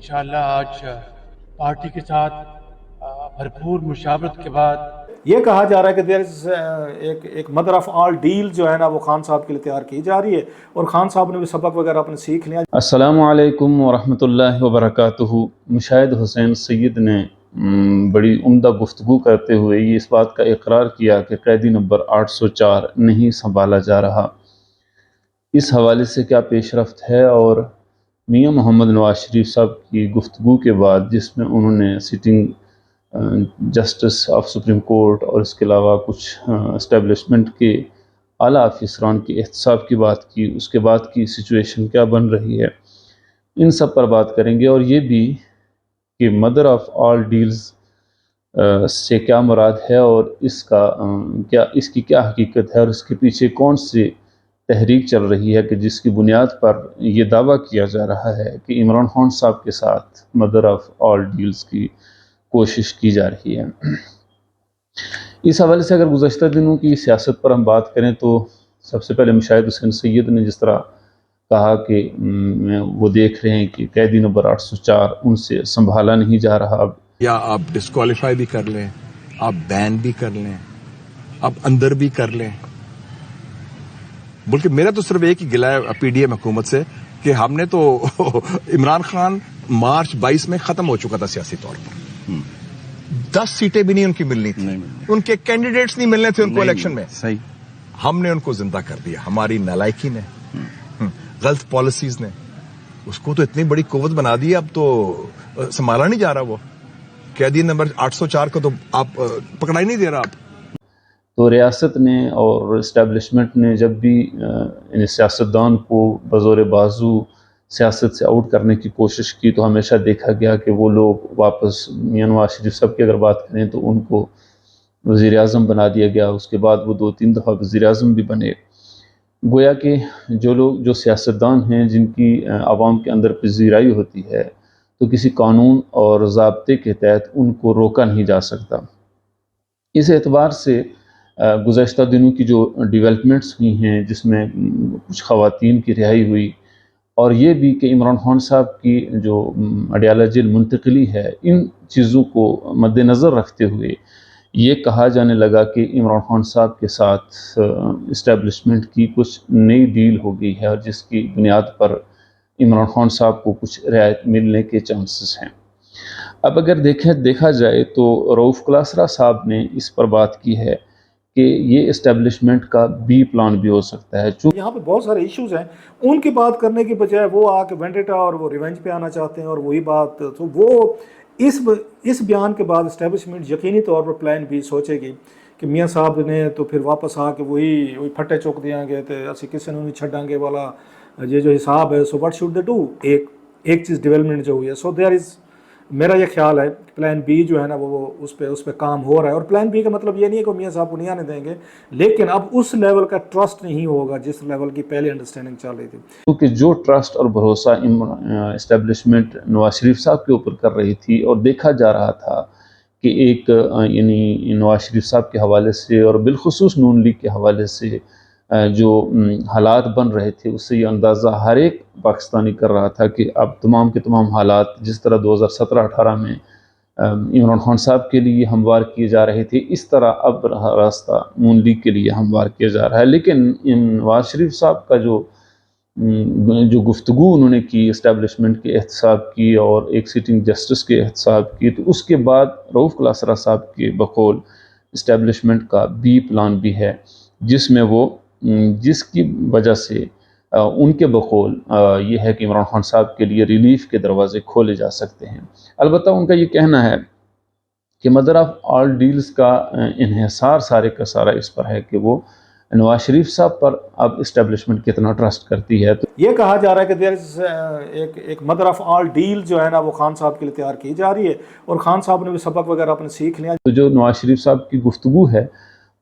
انشاءاللہ آج پارٹی کے ساتھ بھرپور مشاورت کے بعد یہ کہا جا رہا ہے کہ دیر ایک مدر آف آل ڈیل جو ہے نا وہ خان صاحب کے لیے تیار کی جا رہی ہے، اور خان صاحب نے بھی سبق وغیرہ اپنے سیکھ لیا۔ السلام علیکم ورحمۃ اللہ وبرکاتہ۔ مشاہد حسین سید نے بڑی عمدہ گفتگو کرتے ہوئے یہ اس بات کا اقرار کیا کہ قیدی نمبر 804 نہیں سنبھالا جا رہا۔ اس حوالے سے کیا پیش رفت ہے، اور میاں محمد نواز شریف صاحب کی گفتگو کے بعد جس میں انہوں نے sitting justice of supreme court اور اس کے علاوہ کچھ اسٹیبلشمنٹ کے اعلیٰ افسران کے احتساب کی بات کی، اس کے بعد کی سچویشن کیا بن رہی ہے، ان سب پر بات کریں گے، اور یہ بھی کہ مدر آف آل ڈیلز سے کیا مراد ہے، اور اس کی کیا حقیقت ہے، اور اس کے پیچھے کون سی تحریک چل رہی ہے کہ جس کی بنیاد پر یہ دعویٰ کیا جا رہا ہے کہ عمران خان صاحب کے ساتھ مدر آف آل ڈیلز کی کوشش کی جا رہی ہے۔ اس حوالے سے اگر گزشتہ دنوں کی سیاست پر ہم بات کریں تو سب سے پہلے مشاہد حسین سید نے جس طرح کہا کہ وہ دیکھ رہے ہیں کہ قیدی نمبر 804 ان سے سنبھالا نہیں جا رہا، اب یا آپ ڈسکوالیفائی بھی کر لیں، آپ بین بھی کر لیں، آپ اندر بھی کر لیں، بلکہ میرا تو صرف ایک ہی گلہ ہے پی ڈی ایم حکومت سے کہ ہم نے تو عمران خان مارچ 22 میں ختم ہو چکا تھا سیاسی طور پر، 10 سیٹیں بھی نہیں ان کی ملنی تھی، ان کے کینڈیڈیٹس نہیں ملنے تھے ان کو الیکشن میں، ہم نے ان کو زندہ کر دیا، ہماری نالائکی نے، غلط پالیسیز نے اس کو تو اتنی بڑی قوت بنا دی، اب تو سنبھالا نہیں جا رہا۔ وہ قیدی نمبر 804 کو تو آپ پکڑا ہی نہیں دے رہا آپ۔ تو ریاست نے اور اسٹیبلشمنٹ نے جب بھی سیاستدان کو بزور بازو سیاست سے آؤٹ کرنے کی کوشش کی تو ہمیشہ دیکھا گیا کہ وہ لوگ واپس میاں نواز شریف صاحب کی اگر بات کریں تو ان کو وزیر اعظم بنا دیا گیا، اس کے بعد وہ 2-3 دفعہ وزیر اعظم بھی بنے۔ گویا کہ جو سیاستدان ہیں جن کی عوام کے اندر پذیرائی ہوتی ہے تو کسی قانون اور ضابطے کے تحت ان کو روکا نہیں جا سکتا۔ اس اعتبار سے گزشتہ دنوں کی جو ڈیولپمنٹس ہوئی ہیں جس میں کچھ خواتین کی رہائی ہوئی، اور یہ بھی کہ عمران خان صاحب کی جو اڈیالہ جیل منتقلی ہے، ان چیزوں کو مد نظر رکھتے ہوئے یہ کہا جانے لگا کہ عمران خان صاحب کے ساتھ اسٹیبلشمنٹ کی کچھ نئی ڈیل ہو گئی ہے، اور جس کی بنیاد پر عمران خان صاحب کو کچھ رعایت ملنے کے چانسز ہیں۔ اب اگر دیکھا جائے تو رؤف کلاسرا صاحب نے اس پر بات کی ہے کہ یہ اسٹیبلشمنٹ کا بی پلان بھی ہو سکتا ہے۔ یہاں پہ بہت سارے ایشوز ہیں، ان کی بات کرنے کی بجائے وہ آ کے وینڈیٹا اور وہ ریونج پہ آنا چاہتے ہیں، اور وہی بات تو وہ اس بیان کے بعد اسٹیبلشمنٹ یقینی طور پر پلان بھی سوچے گی کہ میاں صاحب نے تو پھر واپس آ کے وہی پھٹے چک دیاں گے تو اسی کسی نے نہیں چھڈاں گے والا یہ جو حساب ہے، so what should they do, ایک چیز ڈیولپمنٹ جو ہوئی ہے، سو دیئر از، میرا یہ خیال ہے پلان بی جو ہے نا وہ اس پہ کام ہو رہا ہے، اور پلان بی کا مطلب یہ نہیں ہے کہ میاں صاحب کو نہیں آنے دیں گے، لیکن اب اس لیول کا ٹرسٹ نہیں ہوگا جس لیول کی پہلے انڈرسٹینڈنگ چل رہی تھی، کیونکہ جو ٹرسٹ اور بھروسہ اسٹیبلشمنٹ نواز شریف صاحب کے اوپر کر رہی تھی، اور دیکھا جا رہا تھا کہ ایک یعنی نواز شریف صاحب کے حوالے سے اور بالخصوص نون لیگ کے حوالے سے جو حالات بن رہے تھے، اس سے یہ اندازہ ہر ایک پاکستانی کر رہا تھا کہ اب تمام کے تمام حالات جس طرح 2017-18 میں عمران خان صاحب کے لیے ہموار کیے جا رہے تھے، اس طرح اب راستہ نون لیگ کے لیے ہموار کیا جا رہا ہے۔ لیکن نواز شریف صاحب کا جو گفتگو انہوں نے کی اسٹیبلشمنٹ کے احتساب کی اور ایک سٹنگ جسٹس کے احتساب کی، تو اس کے بعد رؤف کلاسرا صاحب کے بقول اسٹیبلشمنٹ کا بی پلان بھی ہے، جس کی وجہ سے ان کے بقول یہ ہے کہ عمران خان صاحب کے لیے ریلیف کے دروازے کھولے جا سکتے ہیں۔ البتہ ان کا یہ کہنا ہے کہ مدر آف آل ڈیلز کا انحصار سارے کا سارا اس پر ہے کہ وہ نواز شریف صاحب پر اب اسٹیبلشمنٹ کتنا ٹرسٹ کرتی ہے۔ تو یہ کہا جا رہا ہے کہ دیر ایک مدر آف آل ڈیل جو ہے نا وہ خان صاحب کے لیے تیار کی جا رہی ہے، اور خان صاحب نے بھی سبق وغیرہ اپنے سیکھ لیا۔ تو جو نواز شریف صاحب کی گفتگو ہے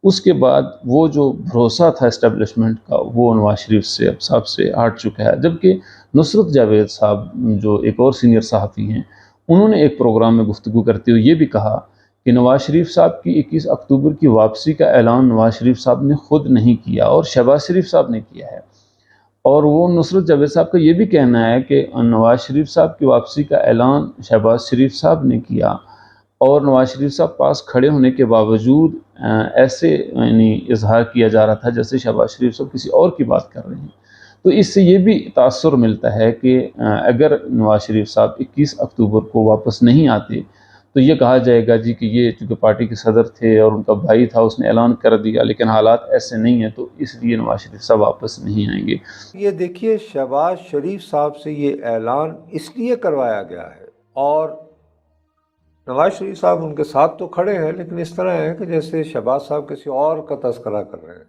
اس کے بعد وہ جو بھروسہ تھا اسٹیبلشمنٹ کا وہ نواز شریف صاحب سے ہٹ چکا ہے، جبکہ نصرت جاوید صاحب جو ایک اور سینئر صحافی ہیں، انہوں نے ایک پروگرام میں گفتگو کرتے ہوئے یہ بھی کہا کہ نواز شریف صاحب کی 21 اکتوبر کی واپسی کا اعلان نواز شریف صاحب نے خود نہیں کیا اور شہباز شریف صاحب نے کیا ہے، اور وہ نصرت جاوید صاحب کا یہ بھی کہنا ہے کہ نواز شریف صاحب کی واپسی کا اعلان شہباز شریف صاحب نے کیا، اور نواز شریف صاحب پاس کھڑے ہونے کے باوجود ایسے یعنی اظہار کیا جا رہا تھا جیسے شہباز شریف صاحب کسی اور کی بات کر رہے ہیں۔ تو اس سے یہ بھی تاثر ملتا ہے کہ اگر نواز شریف صاحب 21 اکتوبر کو واپس نہیں آتے تو یہ کہا جائے گا جی کہ یہ چونکہ پارٹی کے صدر تھے اور ان کا بھائی تھا، اس نے اعلان کر دیا، لیکن حالات ایسے نہیں ہیں تو اس لیے نواز شریف صاحب واپس نہیں آئیں گے۔ یہ دیکھیے شہباز شریف صاحب سے یہ اعلان اس لیے کروایا گیا ہے، اور نواز شریف صاحب ان کے ساتھ تو کھڑے ہیں، لیکن اس طرح ہے کہ جیسے شہباز صاحب کسی اور کا تذکرہ کر رہے ہیں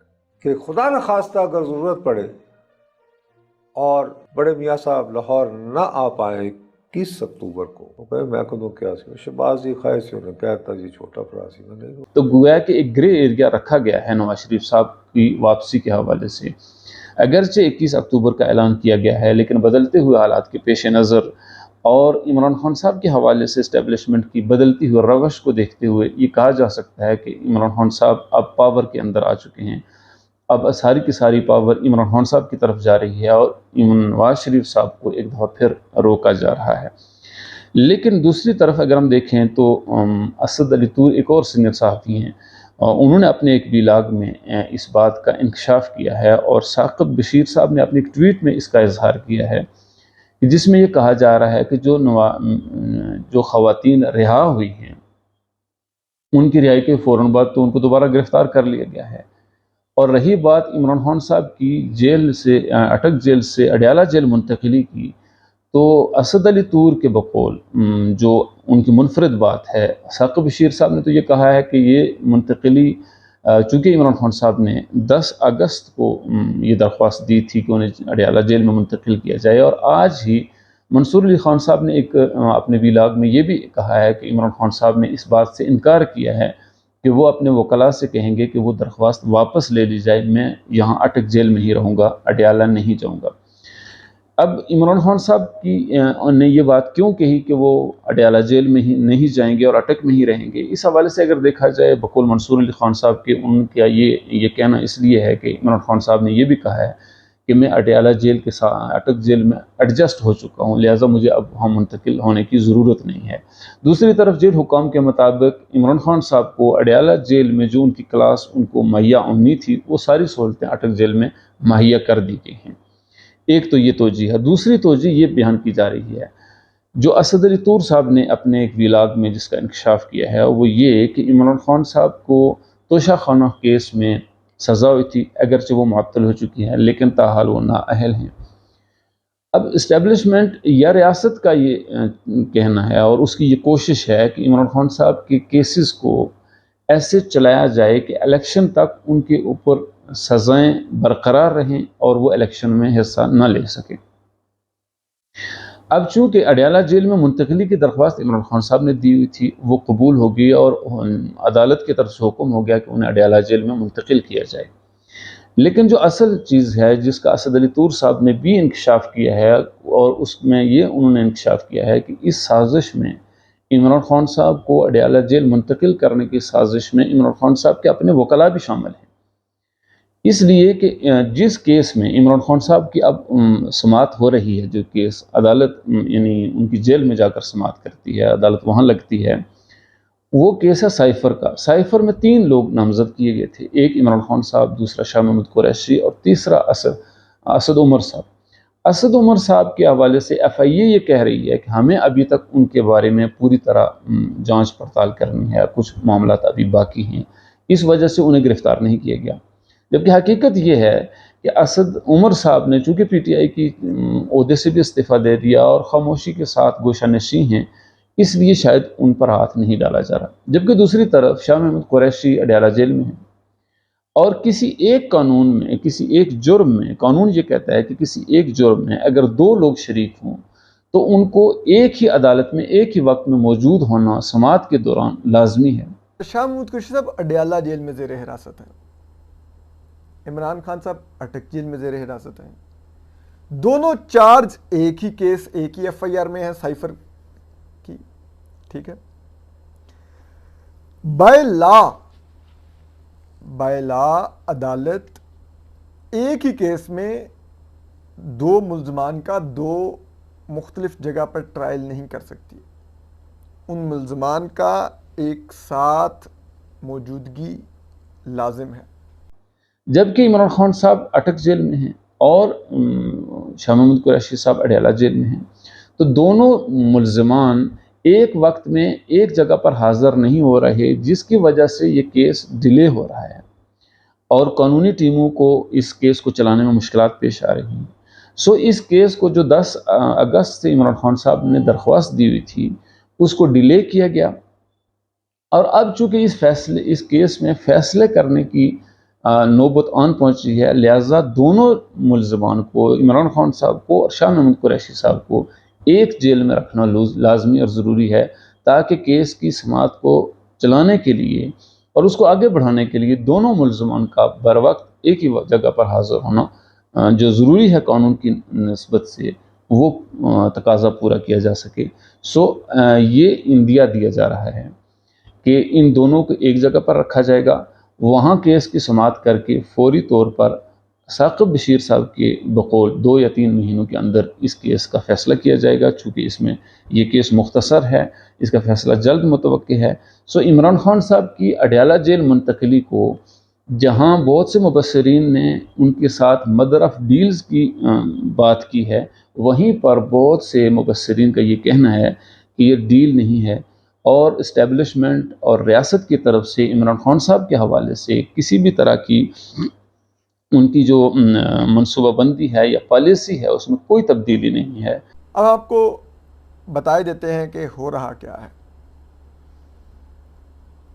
کہ خدا نخواستہ اگر ضرورت پڑے اور بڑے میاں صاحب لاہور نہ آ پائیں 21 اکتوبر کو، میں کہوں کیا سی شہباز جی خواہش سے انہیں کہتا جی چھوٹا فراسی میں نہیں۔ تو گویا کہ ایک گرے ایریا رکھا گیا ہے نواز شریف صاحب کی واپسی کے حوالے سے، اگرچہ 21 اکتوبر کا اعلان کیا گیا ہے، لیکن بدلتے ہوئے حالات کے پیش نظر اور عمران خان صاحب کے حوالے سے اسٹیبلشمنٹ کی بدلتی ہوئی روش کو دیکھتے ہوئے یہ کہا جا سکتا ہے کہ عمران خان صاحب اب پاور کے اندر آ چکے ہیں، اب ساری کی ساری پاور عمران خان صاحب کی طرف جا رہی ہے اور نواز شریف صاحب کو ایک دفعہ پھر روکا جا رہا ہے۔ لیکن دوسری طرف اگر ہم دیکھیں تو اسد علی طور ایک اور سینئر صحافی ہیں، انہوں نے اپنے ایک ویلاگ میں اس بات کا انکشاف کیا ہے، اور ثاقب بشیر صاحب نے اپنے ایک ٹویٹ میں اس کا اظہار کیا ہے، جس میں یہ کہا جا رہا ہے کہ جو خواتین رہا ہوئی ہیں ان کی رہائی کے فوراً بعد تو ان کو دوبارہ گرفتار کر لیا گیا ہے، اور رہی بات عمران خان صاحب کی جیل سے اٹک جیل سے اڈیالہ جیل منتقلی کی، تو اسد علی طور کے بقول جو ان کی منفرد بات ہے، ثاقب بشیر صاحب نے تو یہ کہا ہے کہ یہ منتقلی چونکہ عمران خان صاحب نے 10 اگست کو یہ درخواست دی تھی کہ انہیں اڈیالہ جیل میں منتقل کیا جائے، اور آج ہی منصور علی خان صاحب نے ایک اپنے ویلاگ میں یہ بھی کہا ہے کہ عمران خان صاحب نے اس بات سے انکار کیا ہے کہ وہ اپنے وکلاء سے کہیں گے کہ وہ درخواست واپس لے لی جائے، میں یہاں اٹک جیل میں ہی رہوں گا، اڈیالہ نہیں جاؤں گا۔ اب عمران خان صاحب نے یہ بات کیوں کہی کہ وہ اڈیالہ جیل میں ہی نہیں جائیں گے اور اٹک میں ہی رہیں گے، اس حوالے سے اگر دیکھا جائے بقول منصور علی خان صاحب کے ان کا یہ کہنا اس لیے ہے کہ عمران خان صاحب نے یہ بھی کہا ہے کہ میں اڈیالہ جیل کے ساتھ اٹک جیل میں ایڈجسٹ ہو چکا ہوں، لہٰذا مجھے اب وہاں منتقل ہونے کی ضرورت نہیں ہے۔ دوسری طرف جیل حکام کے مطابق عمران خان صاحب کو اڈیالہ جیل میں جو ان کی کلاس ان کو مہیا ہونی تھی وہ ساری سہولتیں اٹک جیل میں مہیا کر دی گئی ہیں۔ ایک تو یہ توجہ ہے، دوسری توجہ یہ بیان کی جا رہی ہے جو اسد علی طور صاحب نے اپنے ایک ویلاگ میں جس کا انکشاف کیا ہے، وہ یہ کہ عمران خان صاحب کو توشہ خانہ کیس میں سزا ہوئی تھی، اگرچہ وہ معطل ہو چکی ہے لیکن تاحال وہ نااہل ہیں۔ اب اسٹیبلشمنٹ یا ریاست کا یہ کہنا ہے اور اس کی یہ کوشش ہے کہ عمران خان صاحب کے کیسز کو ایسے چلایا جائے کہ الیکشن تک ان کے اوپر سزائیں برقرار رہیں اور وہ الیکشن میں حصہ نہ لے سکیں۔ اب چونکہ اڈیالہ جیل میں منتقلی کی درخواست عمران خان صاحب نے دی ہوئی تھی، وہ قبول ہو گئی اور عدالت کی طرف سے حکم ہو گیا کہ انہیں اڈیالہ جیل میں منتقل کیا جائے، لیکن جو اصل چیز ہے جس کا اسد علی طور صاحب نے بھی انکشاف کیا ہے، اور اس میں یہ انہوں نے انکشاف کیا ہے کہ اس سازش میں عمران خان صاحب کو اڈیالہ جیل منتقل کرنے کی سازش میں عمران خان صاحب کے اپنے وکلاء بھی شامل ہیں، اس لیے کہ جس کیس میں عمران خان صاحب کی اب سماعت ہو رہی ہے، جو کیس عدالت یعنی ان کی جیل میں جا کر سماعت کرتی ہے، عدالت وہاں لگتی ہے، وہ کیس ہے سائفر کا۔ سائفر میں 3 لوگ نامزد کیے گئے تھے، ایک عمران خان صاحب، دوسرا شاہ محمود قریشی اور تیسرا اسد عمر صاحب۔ اسد عمر صاحب کے حوالے سے ایف آئی اے یہ کہہ رہی ہے کہ ہمیں ابھی تک ان کے بارے میں پوری طرح جانچ پڑتال کرنی ہے، کچھ معاملات ابھی باقی ہیں، اس وجہ سے انہیں گرفتار نہیں کیا گیا، جبکہ حقیقت یہ ہے کہ اسد عمر صاحب نے چونکہ پی ٹی آئی کی عہدے سے بھی استعفیٰ دے دیا اور خاموشی کے ساتھ گوشہ نشیں ہیں، اس لیے شاید ان پر ہاتھ نہیں ڈالا جا رہا، جبکہ دوسری طرف شاہ محمود قریشی اڈیالہ جیل میں ہیں، اور کسی ایک قانون میں، کسی ایک جرم میں، قانون یہ کہتا ہے کہ کسی ایک جرم میں اگر 2 لوگ شریک ہوں تو ان کو ایک ہی عدالت میں ایک ہی وقت میں موجود ہونا سماعت کے دوران لازمی ہے۔ شاہ محمود قریشی صاحب اڈیالہ جیل میں زیر حراست ہیں، عمران خان صاحب اٹک جیل میں زیر حراست ہیں، دونوں چارج ایک ہی کیس، ایک ہی ایف آئی آر میں ہیں سائفر کی، ٹھیک ہے۔ بائی لا عدالت ایک ہی کیس میں دو ملزمان کا دو مختلف جگہ پر ٹرائل نہیں کر سکتی. ان ملزمان کا ایک ساتھ موجودگی لازم ہے. جبکہ عمران خان صاحب اٹک جیل میں ہیں اور شاہ محمود قریشی صاحب اڈیالہ جیل میں ہیں، تو دونوں ملزمان ایک وقت میں ایک جگہ پر حاضر نہیں ہو رہے، جس کی وجہ سے یہ کیس ڈیلے ہو رہا ہے اور قانونی ٹیموں کو اس کیس کو چلانے میں مشکلات پیش آ رہی ہیں. سو اس کیس کو جو 10 اگست سے عمران خان صاحب نے درخواست دی ہوئی تھی اس کو ڈیلے کیا گیا، اور اب چونکہ اس کیس میں فیصلے کرنے کی نوبت آن پہنچی ہے، لہذا دونوں ملزمان کو، عمران خان صاحب کو اور شاہ محمود قریشی صاحب کو، ایک جیل میں رکھنا لازمی اور ضروری ہے، تاکہ کیس کی سماعت کو چلانے کے لیے اور اس کو آگے بڑھانے کے لیے دونوں ملزمان کا بر وقت ایک ہی جگہ پر حاضر ہونا جو ضروری ہے قانون کی نسبت سے، وہ تقاضا پورا کیا جا سکے. سو یہ اندیا دیا جا رہا ہے کہ ان دونوں کو ایک جگہ پر رکھا جائے گا، وہاں کیس کی سماعت کر کے فوری طور پر ثاقب بشیر صاحب کے بقول 2 یا 3 مہینوں کے اندر اس کیس کا فیصلہ کیا جائے گا. چونکہ اس میں یہ کیس مختصر ہے، اس کا فیصلہ جلد متوقع ہے. سو عمران خان صاحب کی اڈیالہ جیل منتقلی کو، جہاں بہت سے مبصرین نے ان کے ساتھ مدر آف ڈیلز کی بات کی ہے، وہیں پر بہت سے مبصرین کا یہ کہنا ہے کہ یہ ڈیل نہیں ہے، اور اسٹیبلشمنٹ اور ریاست کی طرف سے عمران خان صاحب کے حوالے سے کسی بھی طرح کی ان کی جو منصوبہ بندی ہے یا پالیسی ہے اس میں کوئی تبدیلی نہیں ہے. اب آپ کو بتائے دیتے ہیں کہ ہو رہا کیا ہے.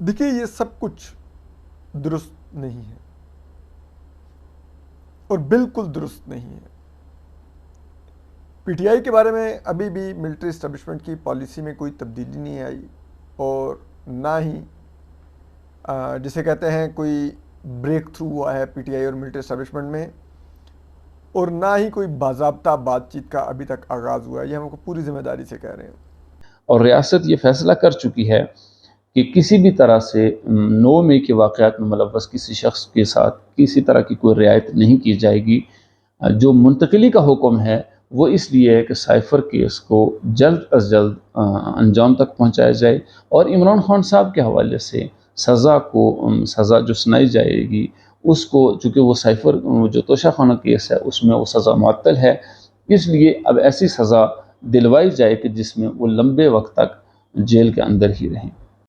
دیکھیے یہ سب کچھ درست نہیں ہے اور بالکل درست نہیں ہے. پی ٹی آئی کے بارے میں ابھی بھی ملٹری اسٹیبلشمنٹ کی پالیسی میں کوئی تبدیلی نہیں آئی، اور نہ ہی جسے کہتے ہیں کوئی بریک تھرو ہوا ہے پی ٹی آئی اور ملٹری اسٹیبلشمنٹ میں، اور نہ ہی کوئی باضابطہ بات چیت کا ابھی تک آغاز ہوا ہے. یہ ہم کو پوری ذمہ داری سے کہہ رہے ہیں. اور ریاست یہ فیصلہ کر چکی ہے کہ کسی بھی طرح سے 9 مئی کے واقعات میں ملوث کسی شخص کے ساتھ کسی طرح کی کوئی رعایت نہیں کی جائے گی. جو منتقلی کا حکم ہے وہ اس لیے ہے کہ سائفر کیس کو جلد از جلد انجام تک پہنچایا جائے، اور عمران خان صاحب کے حوالے سے سزا جو سنائی جائے گی اس کو، چونکہ وہ سائفر جو توشہ خانہ کیس ہے اس میں وہ سزا معطل ہے، اس لیے اب ایسی سزا دلوائی جائے کہ جس میں وہ لمبے وقت تک جیل کے اندر ہی رہیں.